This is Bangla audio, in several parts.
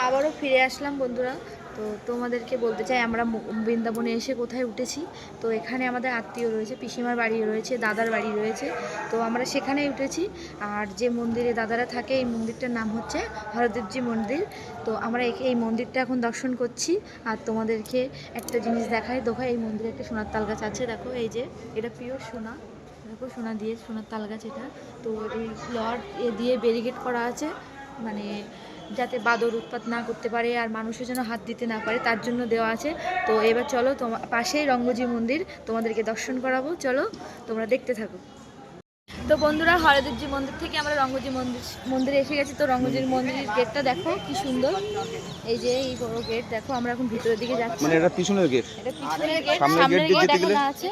আবারও ফিরে আসলাম বন্ধুরা। তো তোমাদেরকে বলতে চাই আমরা বৃন্দাবনে এসে কোথায় উঠেছি। তো এখানে আমাদের আত্মীয় রয়েছে, পিসিমার বাড়ি রয়েছে, দাদার বাড়ি রয়েছে। তো আমরা সেখানেই উঠেছি। আর যে মন্দিরে দাদারা থাকে এই মন্দিরটার নাম হচ্ছে হরদেবজি মন্দির। তো আমরা এই মন্দিরটা এখন দর্শন করছি। আর তোমাদেরকে একটা জিনিস দেখাই। এই মন্দিরে একটা সোনার তাল গাছ আছে। দেখো এই যে এটা পিওর সোনা। দেখো সোনা দিয়ে সোনার তাল গাছ এটা। তো এই লড দিয়ে ব্যারিকেড করা আছে, মানে যাতে বাদর উৎপাত না করতে পারে আর মানুষের যেন হাত দিতে না পারে তার জন্য দেওয়া আছে। তো এবার চলো তোমার পাশেই রঙ্গজি মন্দির, তোমাদেরকে দর্শন করাবো। চলো তোমরা দেখতে থাকো। তো বন্ধুরা, হরদেবজি মন্দির থেকে আমরা রঙ্গজি মন্দিরে এসে গেছি। তো রঙ্গজির মন্দিরের গেটটা দেখো কি সুন্দর। এই যে এই বড় গেট দেখো। আমরা এখন ভিতরের দিকে যাচ্ছি। মানে এটা পিছনের গেট, এটা পিছনের গেট। সামনের গেট দিতে গেলে আছে।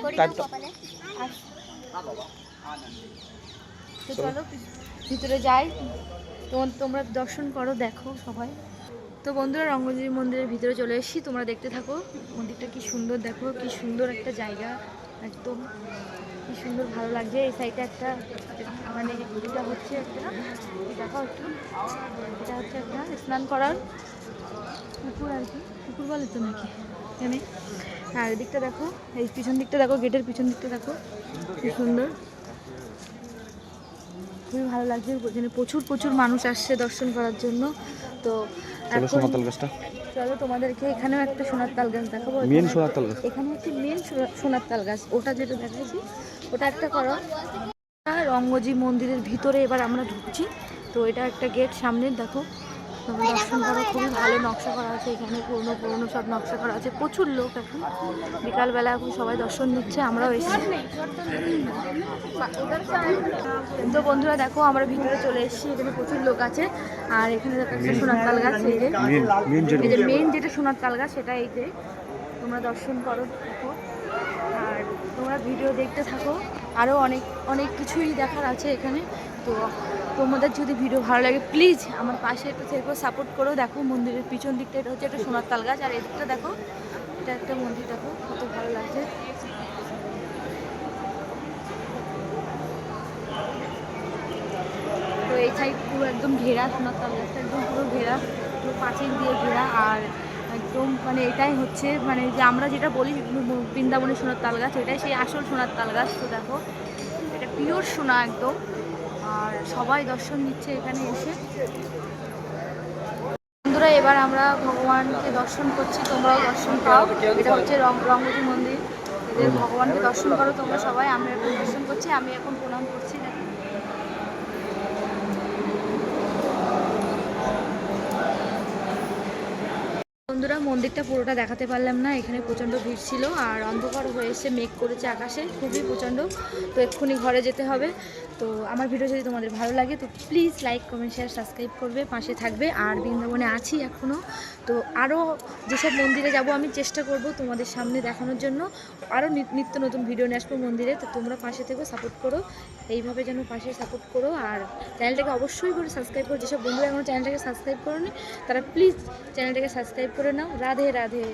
তো চলো ভিতরে যাই, তোমরা দর্শন করো, দেখো সবাই। তো বন্ধুরা, রঙ্গজি মন্দিরের ভিতরে চলে এসেছি। তোমরা দেখতে থাকো মন্দিরটা কি সুন্দর। দেখো কি সুন্দর একটা জায়গা, একদম কি সুন্দর, ভালো লাগছে। এই সাইডে একটা মানে এটা হচ্ছে একটা দেখো একটু, এটা হচ্ছে একটা স্নান করার পুকুর আর কি, পুকুর বলে তো নাকি এখানে। আর এদিকটা দেখো, এই পিছন দিকটা দেখো, গেটের পিছন দিকটা দেখো কি সুন্দর, খুবই ভালো লাগছে। এখানে প্রচুর মানুষ আসছে দর্শন করার জন্য। তো চলো তোমাদেরকে এখানেও একটা সোনার তাল গাছ দেখাবো। মেন সোনার তাল গাছ, এখানে হচ্ছে মেন সোনার তাল গাছ, ওটা যেটা দেখাচ্ছি ওটা একটা করো। রঙ্গজি মন্দিরের ভিতরে এবার আমরা ঢুকছি। তো এটা একটা গেট সামনে, দেখো দর্শন করো। খুবই ভালো নকশা করা আছে এখানে, পুরনো সব নকশা করা আছে। প্রচুর লোক এখন বিকালবেলা, এখন সবাই দর্শন দিচ্ছে, আমরাও এসেছি। তো বন্ধুরা দেখো, আমরা ভিতরে চলে এসেছি। এখানে প্রচুর লোক আছে। আর এখানে দেখো একটা সোনার তাল গাছ, এই যে মেন যেটা সোনার তাল গাছ সেটা। এই যে তোমরা দর্শন করো, দেখো। আর তোমরা ভিডিও দেখতে থাকো, আরও অনেক কিছুই দেখার আছে এখানে। তো তোমাদের যদি ভিডিও ভালো লাগে প্লিজ আমার পাশে একটু থেকে সাপোর্ট করো। দেখো মন্দিরের পিছন দিকটা এটা হচ্ছে একটা সোনার তাল গাছ, আর এদিকটা দেখো এটা একটা মন্দির। দেখো কত ভালো লাগছে। তো এই সাইড পুরো একদম ঘেরা, সোনার তাল গাছটা একদম পুরো ঘেরা, পুরো পাঁচিল দিয়ে ঘেরা। আর একদম মানে এটাই হচ্ছে মানে যে আমরা যেটা বলি বৃন্দাবনের সোনার তাল গাছ, এটাই সেই আসল সোনার তাল গাছ। তো দেখো এটা পিওর সোনা একদম। আর সবাই দর্শন নিচ্ছে এখানে এসে। বন্ধুরা, এবার আমরা ভগবানকে দর্শন করছি, তোমরাও দর্শন পাও। এটা হচ্ছে রঙ্গজি মন্দির। এদের ভগবানকে দর্শন করো তোমরা সবাই। আমি এখন দর্শন করছি, আমি এখন প্রণাম করছি। বন্ধুরা, মন্দিরটা পুরোটা দেখাতে পারলাম না, এখানে প্রচণ্ড ভিড় ছিল আর অন্ধকার হয়ে এসে মেঘ করেছে আকাশে খুবই প্রচণ্ড। তো এক্ষুনি ঘরে যেতে হবে। তো আমার ভিডিও যদি তোমাদের ভালো লাগে তো please like comment share subscribe করবে, পাশে থাকবে। আর বৃন্দাবনে আছি এখনও, তো আরও যেসব মন্দিরে যাব আমি চেষ্টা করব তোমাদের সামনে দেখানোর জন্য। আরও নিত্য নতুন ভিডিও নিয়ে আসবো মন্দিরে। তো তোমরা পাশে থেকে সাপোর্ট করো, এইভাবে যেন পাশে সাপোর্ট করো। আর চ্যানেলটাকে অবশ্যই করে সাবস্ক্রাইব করো। যেসব বন্ধুরা এখনও চ্যানেলটাকে সাবস্ক্রাইব করোনি তারা প্লিজ চ্যানেলটাকে সাবস্ক্রাইব করে নাও। রাধে রাধে।